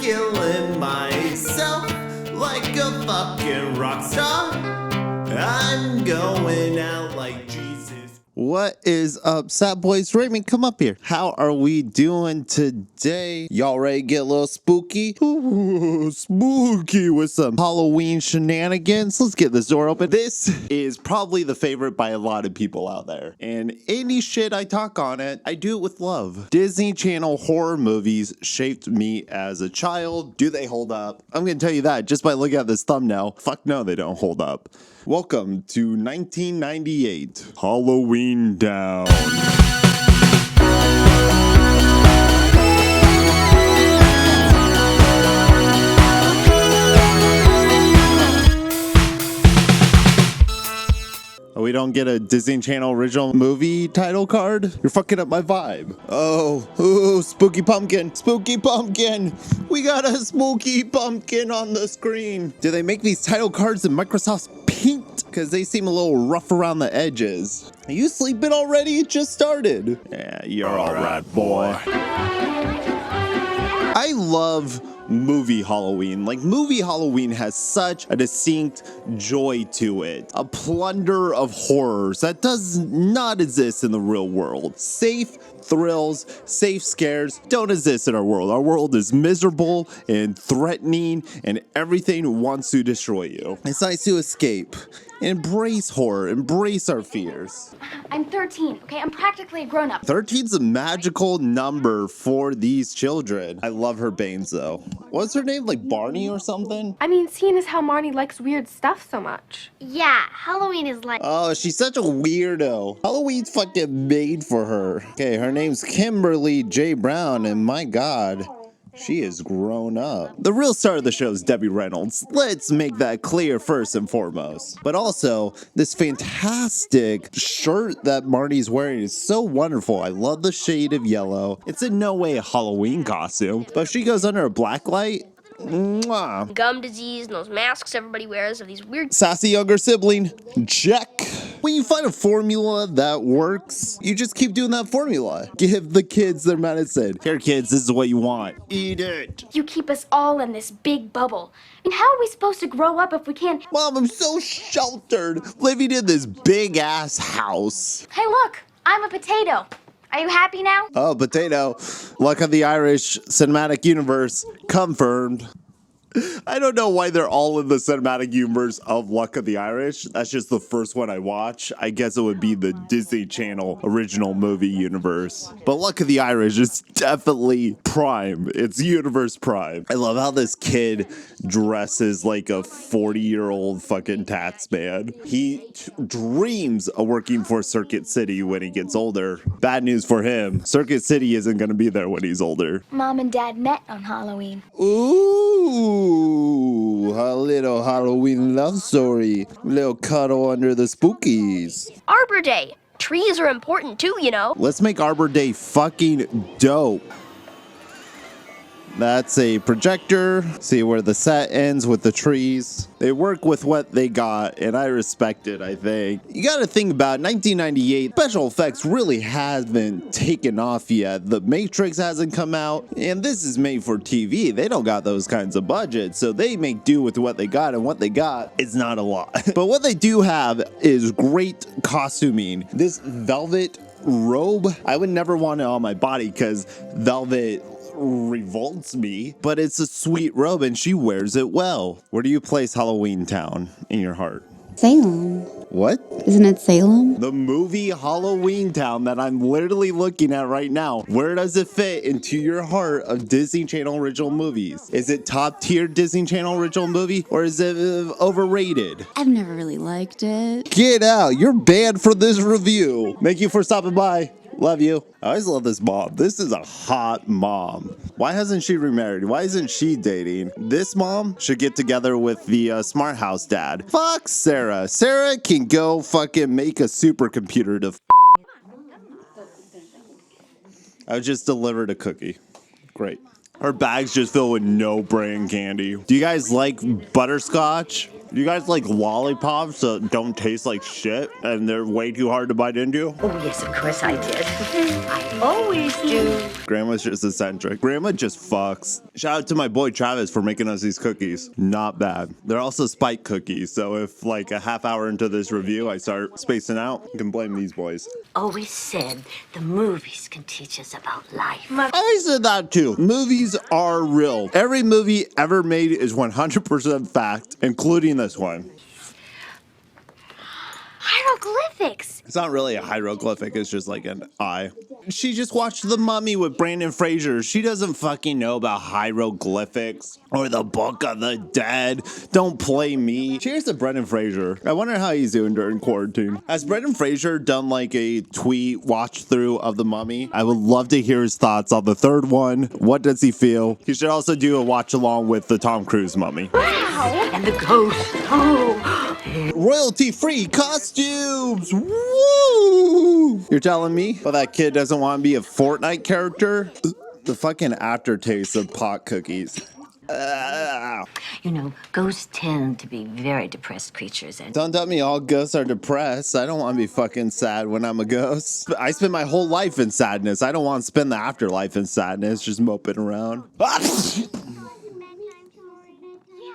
feeling myself like a fucking rock star. I'm going out like Jesus. What is up, Sat Boys? Raymond, come up here. How are we doing today? Y'all ready to get a little spooky? Ooh, spooky with some Halloween shenanigans. Let's get this door open. This is probably the favorite by a lot of people out there. And any shit I talk on it, I do it with love. Disney Channel horror movies shaped me as a child. Do they hold up? I'm gonna tell you that just by looking at this thumbnail. Fuck no, they don't hold up. Welcome to 1998, Halloweentown. We don't get a Disney Channel original movie title card? You're fucking up my vibe. Oh, ooh, spooky pumpkin, spooky pumpkin. We got a spooky pumpkin on the screen. Do they make these title cards in Microsoft's Paint? Because they seem a little rough around the edges. Are you sleeping already? It just started. Yeah, you're all right, boy. I love movie Halloween. Like, movie Halloween has such a distinct joy to it. A plunder of horrors that does not exist in the real world. Safe thrills, safe scares don't exist in our world. Our world is miserable and threatening, and everything wants to destroy you. It's nice to escape. Embrace horror, embrace our fears. I'm 13, okay? I'm practically a grown-up. 13's a magical number for these children. I love her bangs though. What's her name, like Barney or something? I mean, seeing as how Marnie likes weird stuff so much. Yeah, Halloween is like... Oh, she's such a weirdo. Halloween's fucking made for her. Okay, her name's Kimberly J. Brown, and my God, she is grown up. The real star of the show is Debbie Reynolds. Let's make that clear first and foremost. But also, this fantastic shirt that Marnie's wearing is so wonderful. I love the shade of yellow. It's in no way a Halloween costume, but if she goes under a black light, mwah. Gum disease and those masks everybody wears of these weird... Sassy younger sibling, check. When you find a formula that works, you just keep doing that formula. Give the kids their medicine. Here, kids, this is what you want. Eat it. You keep us all in this big bubble. I mean, how are we supposed to grow up if we can't... Mom, I'm so sheltered, living in this big-ass house. Hey, look, I'm a potato. Are you happy now? Oh, potato. Luck of the Irish cinematic universe confirmed. I don't know why they're all in the cinematic universe of Luck of the Irish. That's just the first one I watch. I guess it would be the Disney Channel original movie universe. But Luck of the Irish is definitely prime. It's universe prime. I love how this kid dresses like a 40-year-old fucking tats man. He dreams of working for Circuit City when he gets older. Bad news for him. Circuit City isn't going to be there when he's older. Mom and Dad met on Halloween. Ooh, a little Halloween love story. Little cuddle under the spookies. Arbor Day. Trees are important too, you know. Let's make Arbor Day fucking dope. That's a projector. See where the set ends with the trees. They work with what they got, and I respect it, I think. You gotta think about 1998, special effects really haven't taken off yet. The Matrix hasn't come out, and this is made for TV. They don't got those kinds of budgets, so they make do with what they got, and what they got is not a lot. But what they do have is great costuming. This velvet robe, I would never want it on my body because velvet revolts me, but it's a sweet robe and she wears it well. Where do you place Halloweentown in your heart? Salem. What? Isn't it Salem? The movie Halloweentown that I'm literally looking at right now. Where does it fit into your heart of Disney Channel original movies? Is it top tier Disney Channel original movie or is it overrated? I've never really liked it. Get out. You're banned for this review. Thank you for stopping by. Love you. I always love this mom. This is a hot mom. Why hasn't she remarried? Why isn't she dating? This mom should get together with the smart house dad. Fuck Sarah. Sarah can go fucking make a supercomputer to I just delivered a cookie. Great. Her bag's just filled with no brand candy. Do you guys like butterscotch? You guys like lollipops that don't taste like shit and they're way too hard to bite into? Oh, yes, of course I did. I always do. Grandma's just eccentric. Grandma just fucks. Shout out to my boy Travis for making us these cookies. Not bad. They're also spike cookies, so if like a half hour into this review I start spacing out, you can blame these boys. Always said the movies can teach us about life. I said that too. Movies are real. Every movie ever made is 100% fact, including this one. Hieroglyphics. It's not really a hieroglyphic, it's just like an eye. She just watched The Mummy with Brandon Fraser. She doesn't fucking know about hieroglyphics or the Book of the Dead. Don't play me. Cheers to Brendan Fraser. I wonder how he's doing during quarantine. Has Brendan Fraser done like a tweet watch through of The Mummy? I would love to hear his thoughts on the third one. What does he feel? He should also do a watch along with the Tom Cruise Mummy. Wow. And the ghost. Oh. Royalty-free costumes! Woo! You're telling me? Well, that kid doesn't want to be a Fortnite character? The fucking aftertaste of pot cookies. You know, ghosts tend to be very depressed creatures. And Don't tell me all ghosts are depressed. I don't want to be fucking sad when I'm a ghost. I spend my whole life in sadness. I don't want to spend the afterlife in sadness, just moping around.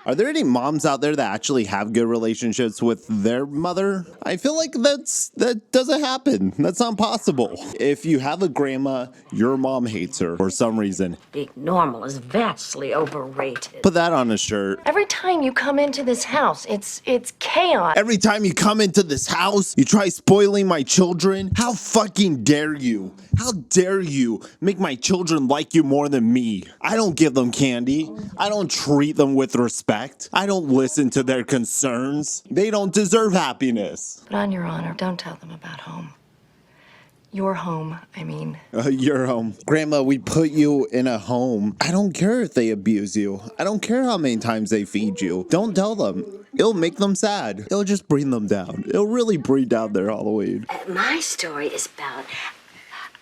Are there any moms out there that actually have good relationships with their mother? I feel like that doesn't happen. That's not possible. If you have a grandma, your mom hates her for some reason. being normal is vastly overrated. Put that on a shirt. Every time you come into this house, it's chaos. Every time you come into this house, you try spoiling my children. How fucking dare you? How dare you make my children like you more than me? I don't give them candy. I don't treat them with respect. I don't listen to their concerns. They don't deserve happiness. But on your honor, don't tell them about home. Your home, I mean. Your home. Grandma, we put you in a home. I don't care if they abuse you. I don't care how many times they feed you. Don't tell them. It'll make them sad. It'll just bring them down. It'll really bring down their Halloween. My story is about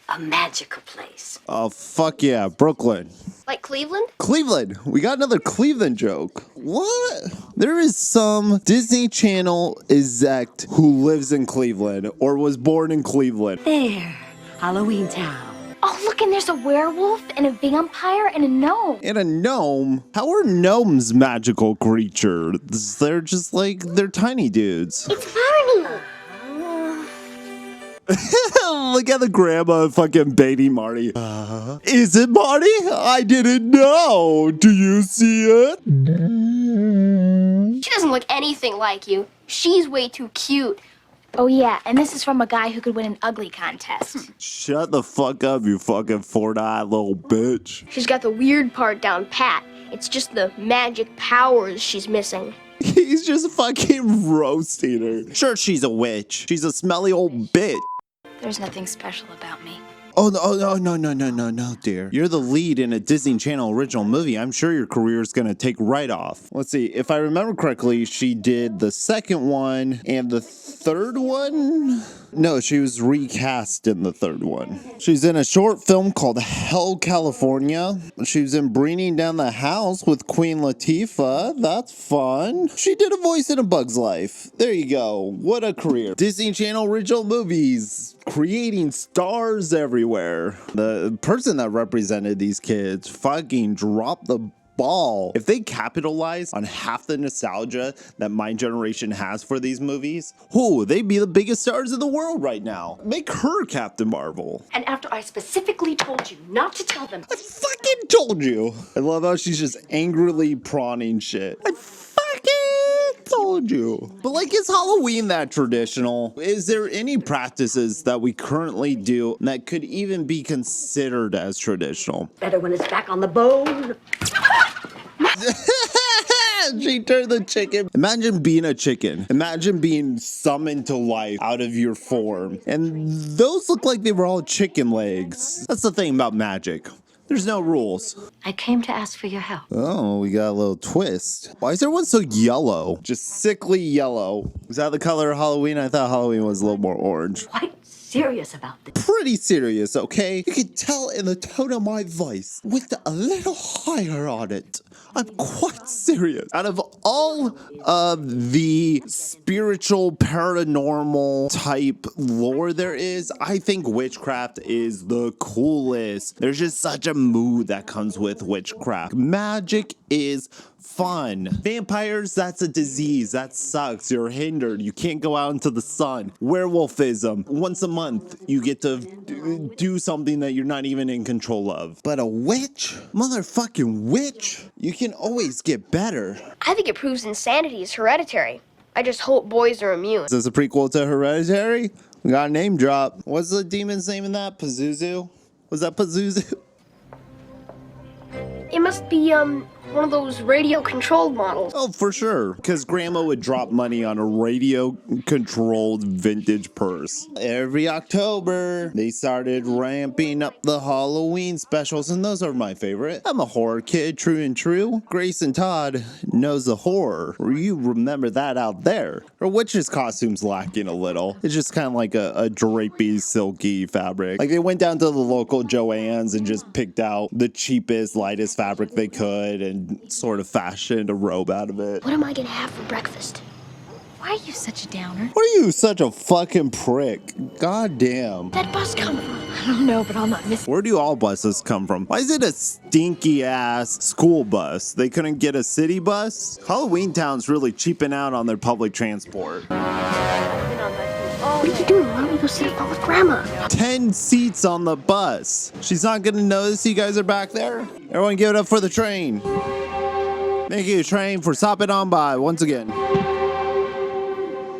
a magical place. Oh, fuck yeah. Brooklyn. Like Cleveland? Cleveland. We got another Cleveland joke. What? There is some Disney Channel exec who lives in Cleveland or was born in Cleveland. There, Halloweentown. Oh, look, and there's a werewolf and a vampire and a gnome. And a gnome? How are gnomes magical creatures? They're just like, they're tiny dudes. It's Barney. Look at the grandma fucking baiting Marty. Is it Marty? I didn't know. Do you see it? She doesn't look anything like you. She's way too cute. Oh, yeah, and this is from a guy who could win an ugly contest. Shut the fuck up, you fucking four-eyed little bitch. She's got the weird part down pat. It's just the magic powers she's missing. He's just fucking roasting her. Sure, she's a witch. She's a smelly old bitch. There's nothing special about me. Oh, no, dear. You're the lead in a Disney Channel original movie. I'm sure your career is going to take right off. Let's see. If I remember correctly, she did the second one and the third one? No, she was recast in the third one. She's in a short film called Hell, California. She was in Bringing Down the House with Queen Latifah. That's fun. She did a voice in A Bug's Life. There you go. What a career. Disney Channel original movies. Creating stars everywhere. The person that represented these kids fucking dropped the ball. If they capitalize on half the nostalgia that my generation has for these movies, they'd be the biggest stars in the world right now. Make her Captain Marvel. And after I specifically told you not to tell them. I fucking told you. I love how she's just angrily prawning shit. I fucking told you. But like, is Halloween that traditional? Is there any practices that we currently do that could even be considered as traditional? Better when it's back on the bone. She turned the chicken. Imagine being a chicken. Imagine being summoned to life out of your form. And those look like they were all chicken legs. That's the thing about magic. There's no rules. I came to ask for your help. Oh, we got a little twist. Why is everyone so yellow? Just sickly yellow. Is that the color of Halloween? I thought Halloween was a little more orange. Quite serious about this. Pretty serious, okay? You can tell in the tone of my voice with a little higher on it. I'm quite serious. Out of all of the spiritual, paranormal type lore there is, I think witchcraft is the coolest. There's just such a mood that comes with witchcraft. Magic is fun. Vampires, that's a disease. That sucks. You're hindered. You can't go out into the sun. Werewolfism, once a month, you get to do something that you're not even in control of. But a witch? Motherfucking witch? You can always get better. I think it proves insanity is hereditary. I just hope boys are immune. Is this a prequel to Hereditary? We got a name drop. What's the demon's name in that? Pazuzu? Was that Pazuzu? It must be, one of those radio-controlled models. Oh, for sure. Because Grandma would drop money on a radio-controlled vintage purse. Every October, they started ramping up the Halloween specials, and those are my favorite. I'm a horror kid, true and true. Grace and Todd knows the horror. You remember that out there. Or witch's costume's lacking a little. It's just kind of like a drapey, silky fabric. Like they went down to the local Joann's and just picked out the cheapest, lightest fabric they could and sort of fashioned a robe out of it. What am I gonna have for breakfast? Why are you such a downer? What are you, such a fucking prick? God damn. That bus come from? I don't know, but I'll not miss it. Where do all buses come from? Why is it a stinky ass school bus? They couldn't get a city bus? Halloweentown's really cheaping out on their public transport. What are you doing? Why don't we go sit up with Grandma? 10 seats on the bus. She's not gonna notice you guys are back there? Everyone give it up for the train. Thank you, train, for stopping on by once again.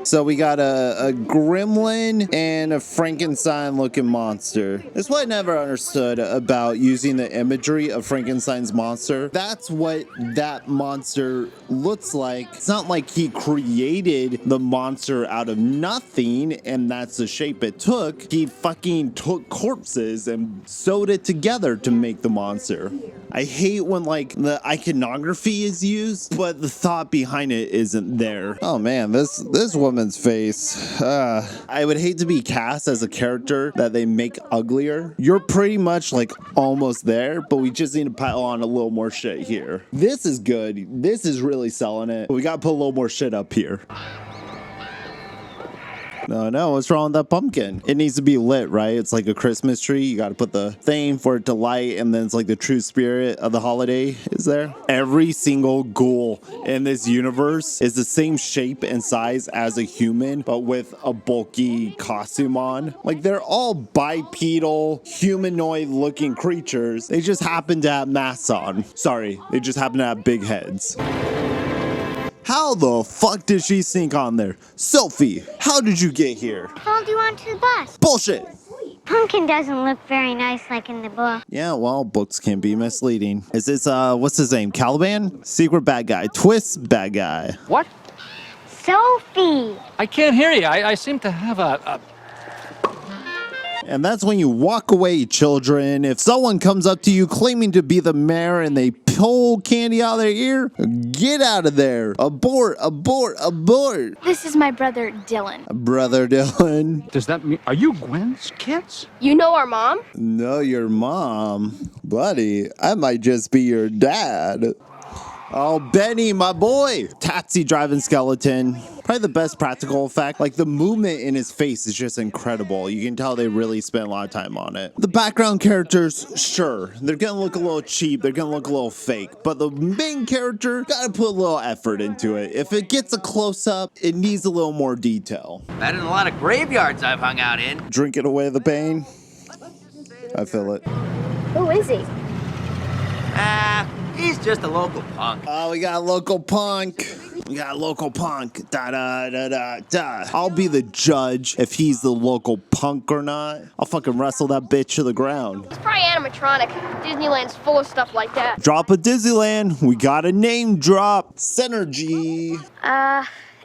So we got a gremlin and a Frankenstein-looking monster. That's what I never understood about using the imagery of Frankenstein's monster. That's what that monster looks like. It's not like he created the monster out of nothing and that's the shape it took. He fucking took corpses and sewed it together to make the monster. I hate when like the iconography is used, but the thought behind it isn't there. Oh man, this woman's face. I would hate to be cast as a character that they make uglier. You're pretty much like almost there, but we just need to pile on a little more shit here. This is good. This is really selling it. But we gotta put a little more shit up here. No, what's wrong with that pumpkin? It needs to be lit, right? It's like a Christmas tree. You got to put the thing for it to light, and then it's like the true spirit of the holiday is there. Every single ghoul in this universe is the same shape and size as a human, but with a bulky costume on. Like they're all bipedal, humanoid-looking creatures. They just happen to have masks on. Sorry, they just happen to have big heads. How the fuck did she sneak on there? Sophie, how did you get here? Followed you onto the bus. Bullshit! Pumpkin doesn't look very nice like in the book. Yeah, well, books can be misleading. Is this, what's his name? Caliban? Secret bad guy. Twist bad guy. What? Sophie! I can't hear you. I seem to have a... And that's when you walk away, children. If someone comes up to you claiming to be the mayor and they pull candy out of their ear, get out of there. Abort, abort, abort. This is my brother, Dylan. Brother Dylan. Does that mean... Are you Gwen's kids? You know our mom? No, your mom. Buddy, I might just be your dad. Oh, Benny, my boy. Taxi driving skeleton. Probably the best practical effect. Like the movement in his face is just incredible. You can tell they really spent a lot of time on it. The background characters, sure, they're gonna look a little cheap. They're gonna look a little fake. But the main character, gotta put a little effort into it. If it gets a close up, it needs a little more detail. Better than a lot of graveyards I've hung out in. Drinking away the pain. I feel it. Who is he? He's just a local punk. Oh, we got a local punk. We got a local punk. Da da da da da. I'll be the judge if he's the local punk or not. I'll fucking wrestle that bitch to the ground. It's probably animatronic. Disneyland's full of stuff like that. Drop a Disneyland. We got a name drop. Synergy.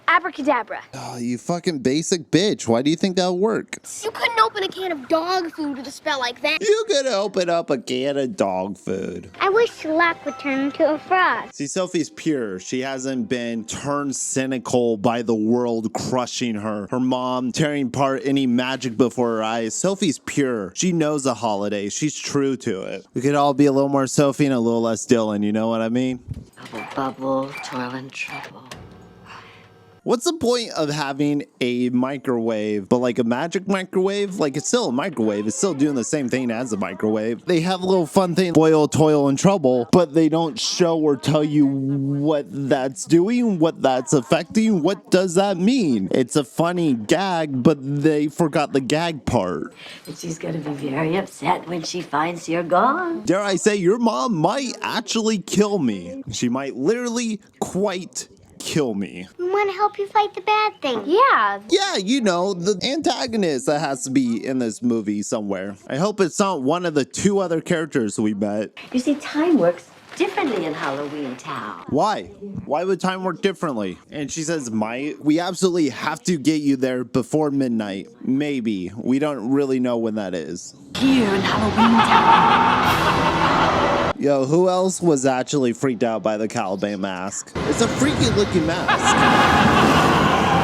Abracadabra. Oh, you fucking basic bitch. Why do you think that'll work? You couldn't open a can of dog food with a spell like that. You could open up a can of dog food. I wish Slack would turn into a frog. See, Sophie's pure. She hasn't been turned cynical by the world crushing her. Her mom tearing apart any magic before her eyes. Sophie's pure. She knows the holiday. She's true to it. We could all be a little more Sophie and a little less Dylan, you know what I mean? Bubble, bubble, toil and trouble. What's the point of having a microwave, but like a magic microwave? Like, it's still a microwave. It's still doing the same thing as a microwave. They have a little fun thing, boil, toil, and trouble, but they don't show or tell you what that's doing, what that's affecting. What does that mean? It's a funny gag, but they forgot the gag part. And she's gonna be very upset when she finds you're gone. Dare I say, your mom might actually kill me. She might literally quite kill me. We want to help you fight the bad thing. Yeah. Yeah, you know, the antagonist that has to be in this movie somewhere. I hope it's not one of the two other characters we met. You see, time works differently in Halloweentown. Why? Why would time work differently? And she says, might. We absolutely have to get you there before midnight. Maybe. We don't really know when that is. Here in Halloweentown. Yo, who else was actually freaked out by the Caliban mask? It's a freaky looking mask.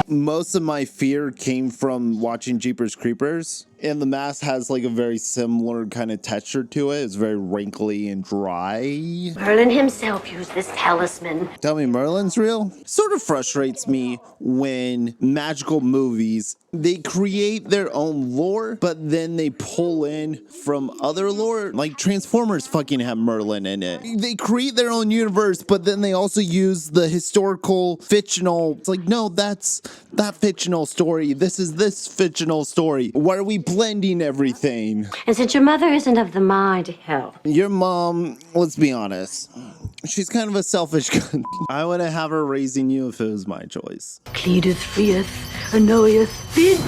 Most of my fear came from watching Jeepers Creepers. And the mask has like a very similar kind of texture to it. It's very wrinkly and dry. Merlin himself used this talisman. Tell me Merlin's real? Sort of frustrates me when magical movies, they create their own lore, but then they pull in from other lore. Like Transformers fucking have Merlin in it. They create their own universe, but then they also use the historical fictional. It's like, no, that's that fictional story. This is this fictional story. Why are we blending everything? And since your mother isn't of the mind to help. Your mom, let's be honest, she's kind of a selfish cunt. I wouldn't have her raising you if it was my choice. Pleadeth, freeth, annoyeth, bid.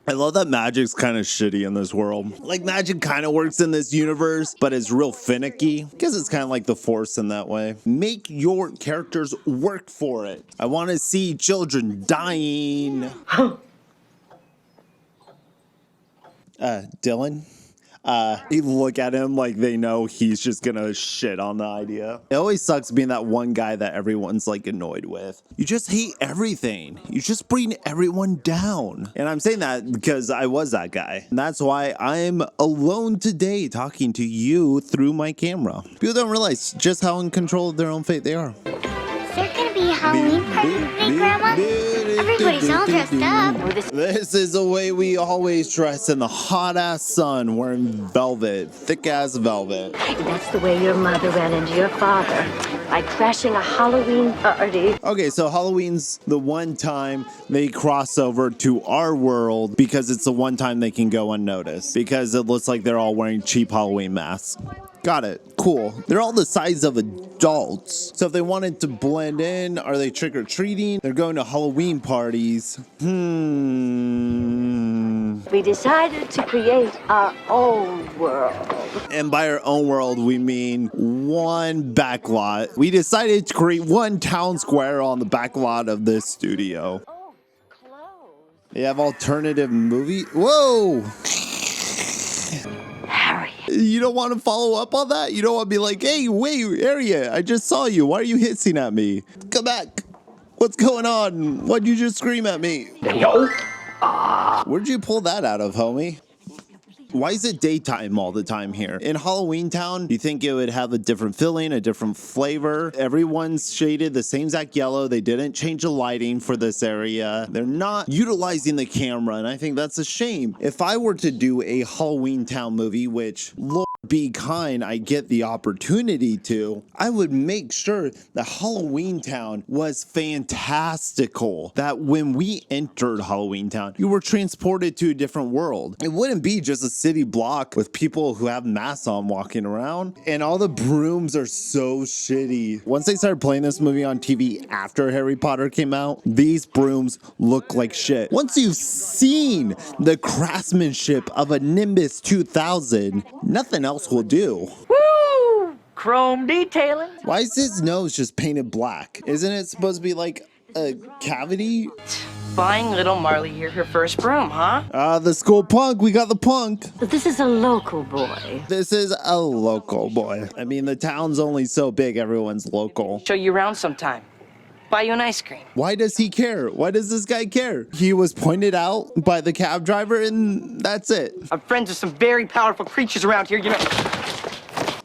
I love that magic's kind of shitty in this world. Like, magic kind of works in this universe, but it's real finicky. I guess it's kind of like the Force in that way. Make your characters work for it. I want to see children dying. Dylan? You look at him like they know he's just gonna shit on the idea. It always sucks being that one guy that everyone's like annoyed with. You just hate everything. You just bring everyone down. And I'm saying that because I was that guy. And that's why I'm alone today talking to you through my camera. People don't realize just how in control of their own fate they are. Is there going to be a Halloween party today, Grandma? Everybody's all dressed up. This is the way we always dress in the hot ass sun, wearing velvet, thick ass velvet. That's the way your mother ran into your father, by crashing a Halloween party. Okay, so Halloween's the one time they cross over to our world because it's the one time they can go unnoticed because it looks like they're all wearing cheap Halloween masks. Got it. Cool. They're all the size of adults. So if they wanted to blend in, are they trick-or-treating? They're going to Halloween parties. We decided to create our own world. And by our own world, we mean one backlot. We decided to create one town square on the backlot of this studio. Oh, clothes. They have alternative movie. Whoa! Harry. You don't want to follow up on that? You don't want to be like, hey, wait, area, I just saw you. Why are you hissing at me? Come back. What's going on? Why'd you just scream at me? Where'd you pull that out of, homie? Why is it daytime all the time here? In Halloweentown, you think it would have a different feeling, a different flavor? Everyone's shaded the same exact yellow. They didn't change the lighting for this area. They're not utilizing the camera, and I think that's a shame. If I were to do a Halloweentown movie, which, Lord be kind, I get the opportunity to, I would make sure that Halloweentown was fantastical. That when we entered Halloweentown, you were transported to a different world. It wouldn't be just a city block with people who have masks on walking around, and all the brooms are so shitty. Once they started playing this movie on TV after Harry Potter came out, these brooms look like shit. Once you've seen the craftsmanship of a Nimbus 2000, nothing else else will do. Woo! Chrome detailing. Why is his nose just painted black? Isn't it supposed to be like a cavity? Buying little Marley here her first broom, huh? The school punk. We got the punk. But this is a local boy. This is a local boy. I mean, the town's only so big, everyone's local. Show you around sometime. Buy you an ice cream. Why does he care? Why does this guy care? He was pointed out by the cab driver and that's it. I'm friends with some very powerful creatures around here, you know.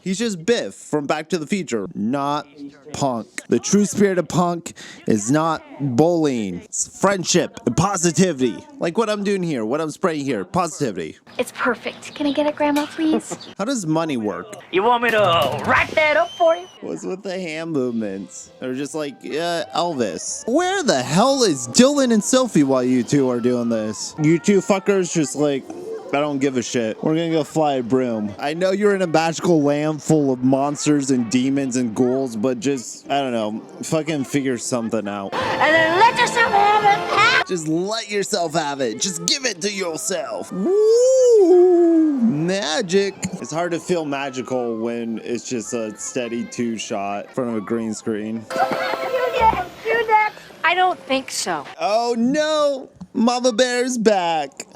He's just Biff from Back to the Future, not punk. The true spirit of punk is not bullying. It's friendship and positivity. Like what I'm doing here, what I'm spraying here, positivity. It's perfect. Can I get it, Grandma, please? How does money work? You want me to wrap that up for you? What's with the hand movements? They're just like Elvis. Where the hell is Dylan and Sophie while you two are doing this? You two fuckers just like, I don't give a shit. We're gonna go fly a broom. I know you're in a magical land full of monsters and demons and ghouls, but just, I don't know, fucking figure something out. And then let yourself have it. Just let yourself have it. Just give it to yourself. Woo! Magic. It's hard to feel magical when it's just a steady two-shot in front of a green screen. I don't think so. Oh no! Mama Bear's back.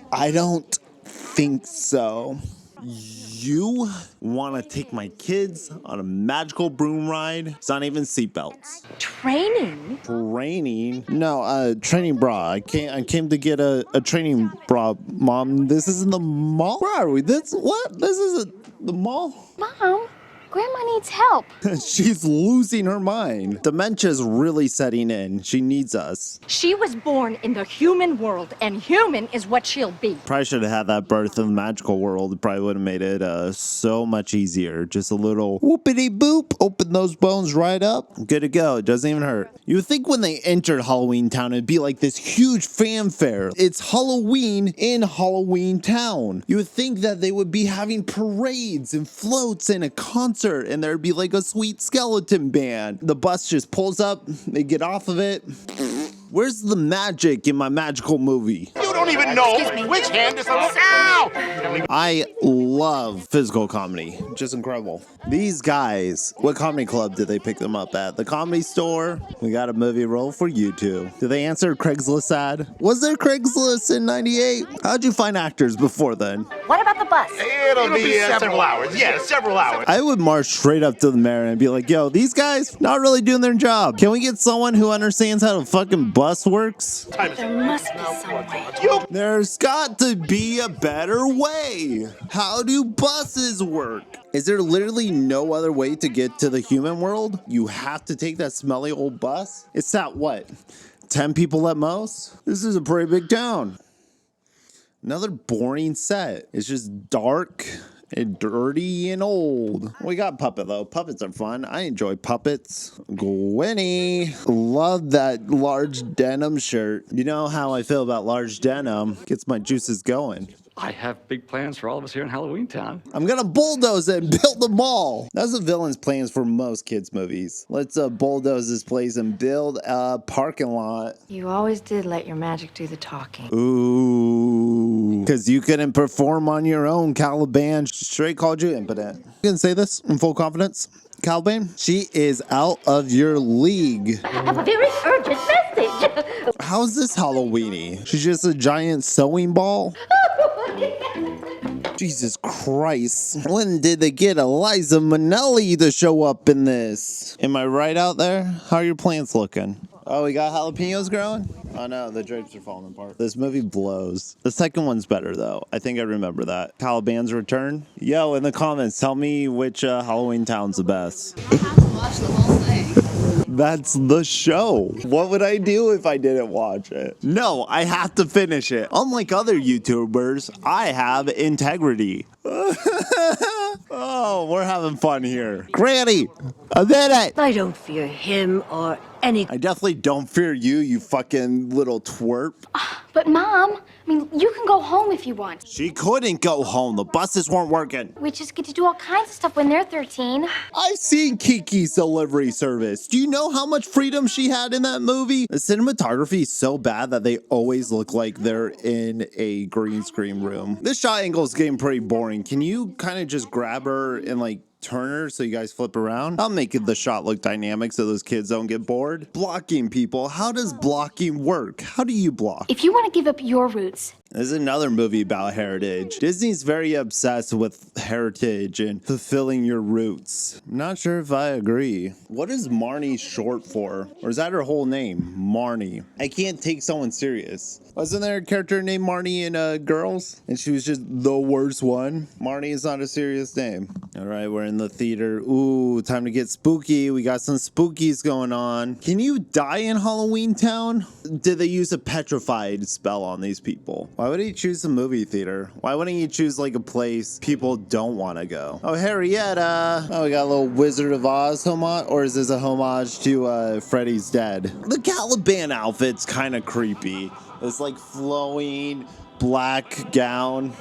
I don't think so. You want to take my kids on a magical broom ride? It's not even seatbelts. Training? Training? No, training bra. I came to get a training bra, Mom. This isn't the mall? Where are we? This isn't the mall? Mom, Grandma needs help. She's losing her mind. Dementia's really setting in. She needs us. She was born in the human world, and human is what she'll be. Probably should have had that birth in the magical world. It probably would have made it so much easier. Just a little whoopity boop. Open those bones right up. Good to go. It doesn't even hurt. You would think when they entered Halloweentown, it'd be like this huge fanfare. It's Halloween in Halloweentown. You would think that they would be having parades and floats and a concert, and there'd be like a sweet skeleton band. The bus just pulls up. They get off of it. Where's the magic in my magical movie? You don't even know which hand is on. Ow! I love physical comedy. Just incredible. These guys, what comedy club did they pick them up at? The Comedy Store? We got a movie role for you two. Did they answer Craigslist ad? Was there Craigslist in 98? How'd you find actors before then? What about the bus? It'll be several hours. Yeah, several hours. I would march straight up to the mayor and be like, yo, these guys not really doing their job. Can we get someone who understands how to fucking bus works? There must be some way. There's got to be a better way. How do buses work? Is there literally no other way to get to the human world? You have to take that smelly old bus? It's at what? 10 people at most? This is a pretty big town. Another boring set. It's just dark and dirty and old. We got Puppet though. Puppets are fun. I enjoy puppets. Gwenny. Love that large denim shirt. You know how I feel about large denim. Gets my juices going. I have big plans for all of us here in Halloweentown. I'm gonna bulldoze it and build the mall. That's the villain's plans for most kids' movies. Let's bulldoze this place and build a parking lot. You always did let your magic do the talking. Ooh. Because you couldn't perform on your own. Caliban straight called you impotent. You can say this in full confidence. Caliban, she is out of your league. I have a very urgent message. How's this Halloweeny? She's just a giant sewing ball? Jesus Christ. When did they get Eliza Minnelli to show up in this? Am I right out there? How are your plants looking? Oh, we got jalapenos growing? Oh no, the drapes are falling apart. This movie blows. The second one's better though. I think I remember that. Caliban's Return? Yo, in the comments, tell me which Halloweentown's the best. I have to watch the whole thing. That's the show. What would I do if I didn't watch it? No, I have to finish it. Unlike other YouTubers, I have integrity. Oh, we're having fun here. Granny, I did it. I don't fear him or any. I definitely don't fear you, you fucking little twerp. But Mom, I mean, you can go home if you want. She couldn't go home. The buses weren't working. We just get to do all kinds of stuff when they're 13. I've seen Kiki's delivery service. Do you know how much freedom she had in that movie? The cinematography is so bad that they always look like they're in a green screen room. This shot angle is getting pretty boring. Can you kind of just grab her and like turn her so you guys flip around? I'll make the shot look dynamic so those kids don't get bored. Blocking, people. How does blocking work? How do you block? If you want to give up your roots. There's another movie about heritage. Disney's very obsessed with heritage and fulfilling your roots. I'm not sure if I agree. What is Marnie short for? Or is that her whole name? Marnie. I can't take someone serious. Wasn't there a character named Marnie in Girls? And she was just the worst one. Marnie is not a serious name. All right, we're in the theater. Ooh, time to get spooky. We got some spookies going on. Can you die in Halloweentown? Did they use a petrified spell on these people? Why would he choose a movie theater? Why wouldn't he choose like a place people don't want to go? Oh, Harrietta. Oh, we got a little Wizard of Oz homage. Or is this a homage to Freddy's Dead? The Caliban outfit's kind of creepy. It's like flowing black gown.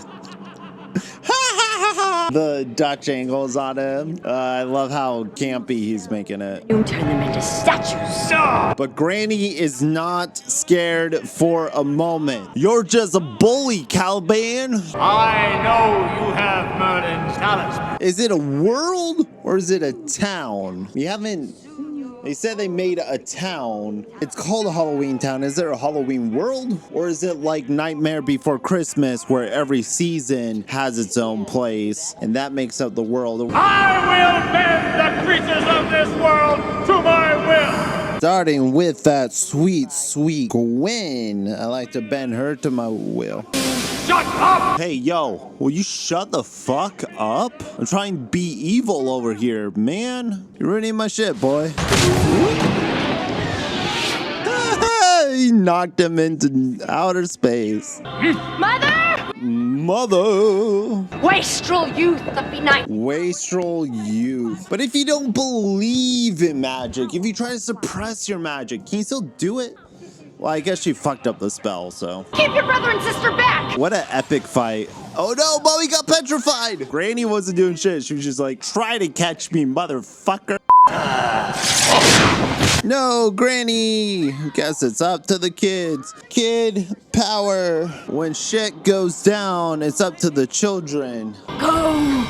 The Dutch angles on him. I love how campy he's making it. You turn them into statues. But Granny is not scared for a moment. You're just a bully, Caliban. I know you have Merlin's talents. Is it a world or is it a town? We haven't... They said they made a town. It's called Halloweentown. Is there a Halloween world? Or is it like Nightmare Before Christmas where every season has its own place and that makes up the world? I will bend the creatures of this world to my will. Starting with that sweet, sweet Gwen. I like to bend her to my will. Shut up! Hey, yo, will you shut the fuck up? I'm trying to be evil over here, man. You're ruining my shit, boy. He knocked him into outer space. Mother! Mother! Wastrel youth of be night. Wastrel youth. But if you don't believe in magic, if you try to suppress your magic, can you still do it? Well, I guess she fucked up the spell, so. Keep your brother and sister back! What an epic fight. Oh no, Mommy got petrified! Granny wasn't doing shit. She was just like, try to catch me, motherfucker. No, Granny! Guess it's up to the kids. Kid power. When shit goes down, it's up to the children. Go!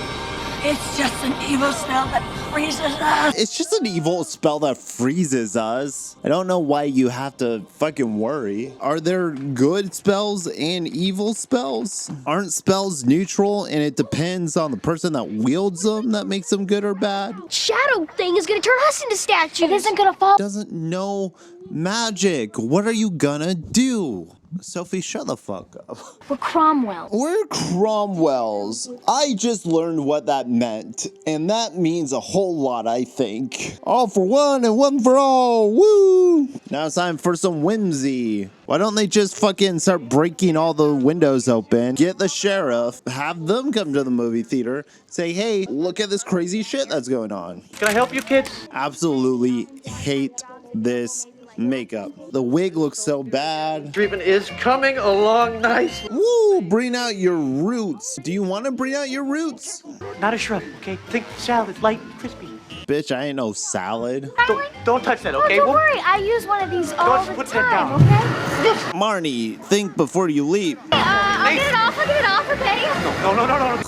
It's just an evil spell that freezes us. It's just an evil spell that freezes us. I don't know why you have to fucking worry. Are there good spells and evil spells? Aren't spells neutral and it depends on the person that wields them that makes them good or bad? Shadow thing is gonna turn us into statues. It isn't gonna fall. Doesn't know magic. What are you gonna do? Sophie, shut the fuck up. We're Cromwell. We're Cromwells. I just learned what that meant, and that means a whole lot, I think. All for one and one for all. Woo! Now it's time for some whimsy. Why don't they just fucking start breaking all the windows open, get the sheriff, have them come to the movie theater, say, hey, look at this crazy shit that's going on. Can I help you, kids? Absolutely hate this makeup. The wig looks so bad. Treatment is coming along nice. Woo! Bring out your roots. Do you want to bring out your roots? Not a shrub, okay? Think salad, light, crispy. Bitch, I ain't no salad. Don't touch that, okay? Oh, don't worry. I use one of these all the put that time, down. okay? Marnie, think before you leap. I'll get it off, okay? No.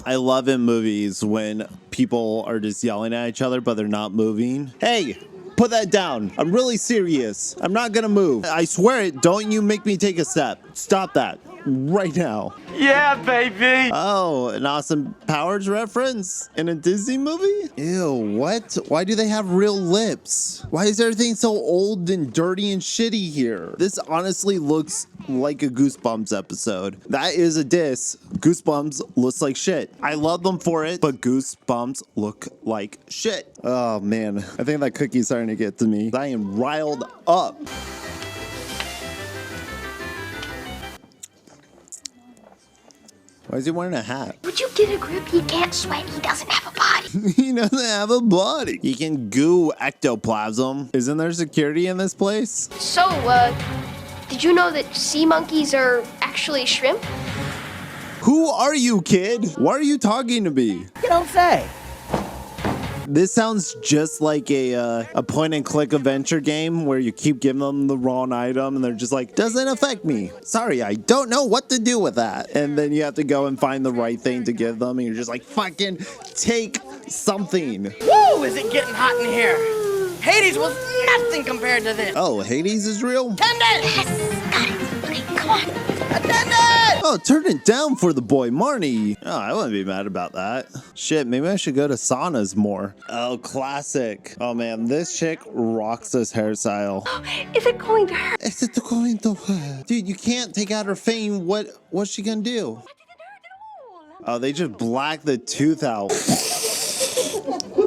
I love in movies when people are just yelling at each other, but they're not moving. Hey, put that down. I'm really serious. I'm not gonna move. I swear it. Don't you make me take a step. Stop that right now. Yeah, baby. Oh, an Austin Powers reference in a Disney movie? Ew, what? Why do they have real lips? Why is everything so old and dirty and shitty here? This honestly looks like a Goosebumps episode. That is a diss. Goosebumps looks like shit. I love them for it, but Goosebumps look like shit. Oh man, I think that cookie's starting to get to me. I am riled up. Why is he wearing a hat? Would you get a grip? He can't sweat. He doesn't have a body. He doesn't have a body. He can goo ectoplasm. Isn't there security in this place? So, Did you know that sea monkeys are actually shrimp? Who are you, kid? Why are you talking to me? You don't say. This sounds just like a point-and-click adventure game where you keep giving them the wrong item and they're just like, doesn't affect me. Sorry, I don't know what to do with that. And then you have to go and find the right thing to give them and you're just like, fucking take something. Woo! Is it getting hot in here? Hades was nothing compared to this. Oh, Hades is real? Attendant! Yes, got it. Okay, come on. Attendant! Oh, turn it down for the boy, Marnie. Oh, I wouldn't be mad about that. Shit, maybe I should go to saunas more. Oh, classic. Oh, man, this chick rocks this hairstyle. Is it going to hurt? Is it going to hurt? Dude, you can't take out her fame. What's she gonna do? Oh, they just blacked the tooth out.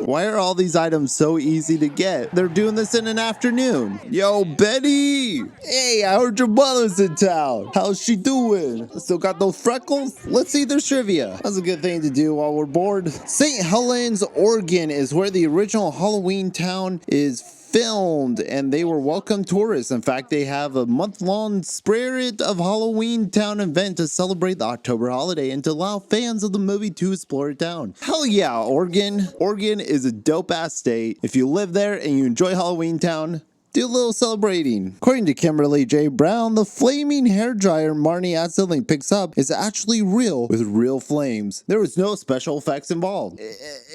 Why are all these items so easy to get? They're doing this in an afternoon. Yo, Betty! Hey, I heard your mother's in town. How's she doing? Still got those freckles? Let's see their trivia. That's a good thing to do while we're bored. St. Helens, Oregon is where the original Halloweentown is filmed, and they were welcome tourists. In fact, they have a month-long Spirit of Halloweentown event to celebrate the October holiday and to allow fans of the movie to explore town. Hell yeah, Oregon. Oregon is a dope-ass state. If you live there and you enjoy Halloweentown, do a little celebrating. According to Kimberly J. Brown, the flaming hairdryer Marnie accidentally picks up is actually real with real flames. There was no special effects involved.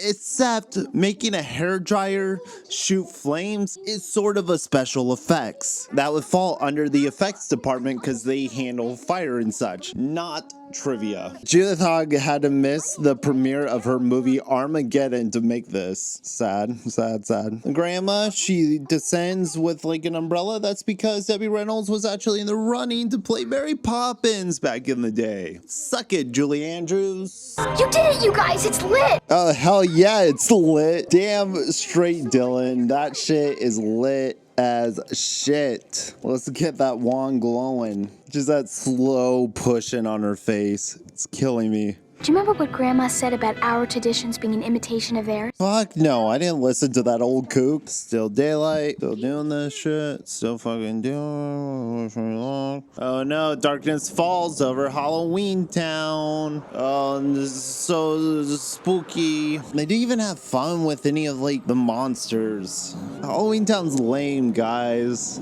Except making a hairdryer shoot flames is sort of a special effects. That would fall under the effects department because they handle fire and such, not trivia. Judith Hogg had to miss the premiere of her movie Armageddon to make this. Sad, sad, sad. Grandma, she descends with like an umbrella. That's because Debbie Reynolds was actually in the running to play Mary Poppins back in the day. Suck it, Julie Andrews. You did it, you guys. It's lit. Oh, hell yeah, it's lit. Damn straight, Dylan. That shit is lit as shit. Let's get that wand glowing. Just that slow pushing on her face. It's killing me. Do you remember what Grandma said about our traditions being an imitation of theirs? Fuck no, I didn't listen to that old kook. Still daylight, still doing this shit, still fucking doing it for long. Oh no, darkness falls over Halloweentown. Oh, and this is so spooky. They didn't even have fun with any of like the monsters. Halloweentown's lame, guys.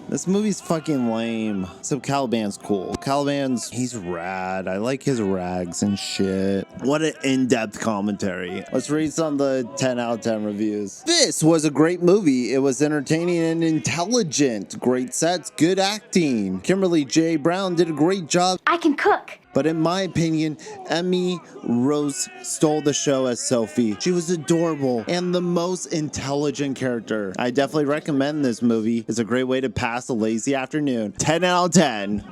This movie's fucking lame. Except Caliban's cool. Caliban's, he's rad. I like his rags and shit. What an in-depth commentary. Let's read some of the 10 out of 10 reviews. This was a great movie. It was entertaining and intelligent. Great sets, good acting. Kimberly J. Brown did a great job. I can cook. But in my opinion, Emmy Rose stole the show as Sophie. She was adorable and the most intelligent character. I definitely recommend this movie. It's a great way to pass a lazy afternoon. 10 out of 10.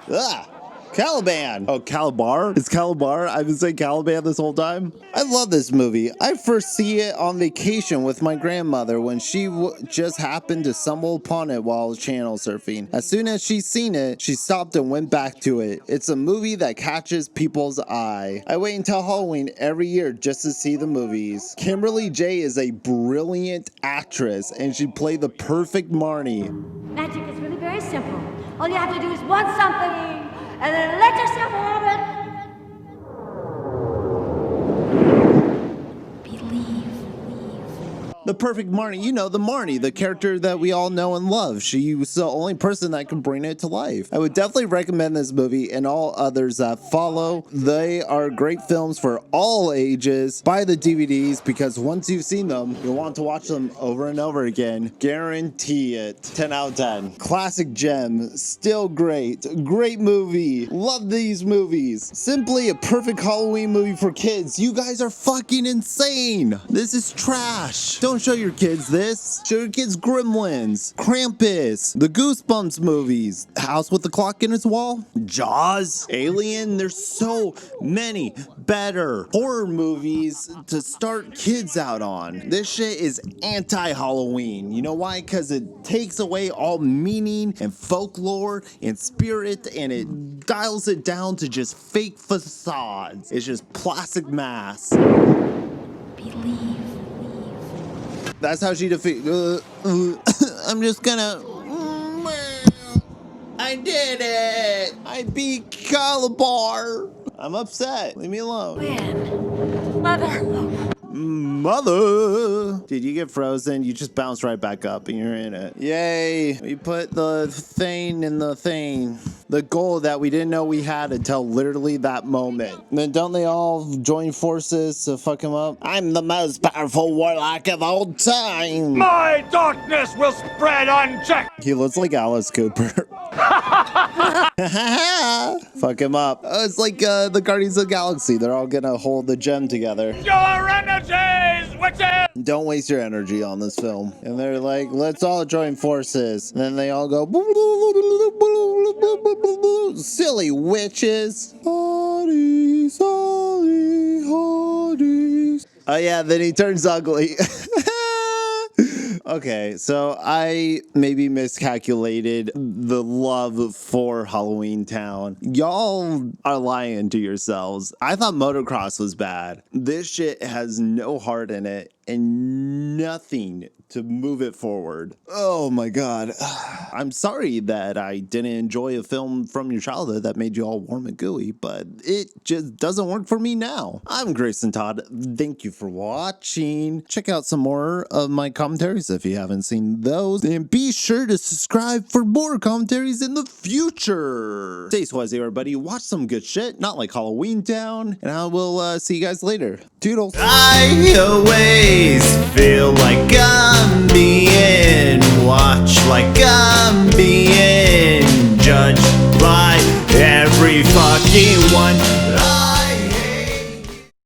Ugh. Caliban. Oh, Calabar? It's Calabar? I've been saying Caliban this whole time. I love this movie. I first see it on vacation with my grandmother when she just happened to stumble upon it while channel surfing. As soon as she's seen it, she stopped and went back to it. It's a movie that catches people's eye. I wait until Halloween every year just to see the movies. Kimberly J is a brilliant actress and she played the perfect Marnie. Magic is really very simple. All you have to do is want something, and then let yourself have it. The perfect Marnie, you know, the Marnie, the character that we all know and love. She was the only person that can bring it to life. I would definitely recommend this movie and all others that follow. They are great films for all ages. Buy the DVDs because once you've seen them, you'll want to watch them over and over again. Guarantee it. 10 out of 10. Classic gem. Still great. Great movie. Love these movies. Simply a perfect Halloween movie for kids. You guys are fucking insane. This is trash. Don't show your kids this. Show your kids Gremlins, Krampus, the Goosebumps movies, House with the Clock in its Wall, Jaws, Alien. There's so many better horror movies to start kids out on. This shit is anti-Halloween. You know why? Because it takes away all meaning and folklore and spirit and it dials it down to just fake facades. It's just plastic masks. Believe. That's how she defeat. I'm just gonna. I did it! I beat Calabar! I'm upset. Leave me alone. Mother! Did you get frozen? You just bounced right back up and you're in it. Yay! We put the thing in the thing. The goal that we didn't know we had until literally that moment. And then don't they all join forces to fuck him up? I'm the most powerful warlock of all time! My darkness will spread unchecked. He looks like Alice Cooper. Fuck him up. Oh, it's like the Guardians of the Galaxy. They're all gonna hold the gem together. Your energies, witches! Don't waste your energy on this film. And they're like, let's all join forces. And then they all go, silly witches. Hotties, hotties, hotties. Oh yeah, then he turns ugly. Okay, so I maybe miscalculated the love for Halloweentown. Y'all are lying to yourselves. I thought motocross was bad. This shit has no heart in it and nothing to move it forward. Oh my god. I'm sorry that I didn't enjoy a film from your childhood that made you all warm and gooey, but it just doesn't work for me now. I'm Grayson Todd. Thank you for watching. Check out some more of my commentaries if you haven't seen those, and be sure to subscribe for more commentaries in the future. Stay swazy, everybody. Watch some good shit, not like Halloweentown, and I will see you guys later. Toodles. I always feel like I'm being watched, like I'm being judged by every fucking one.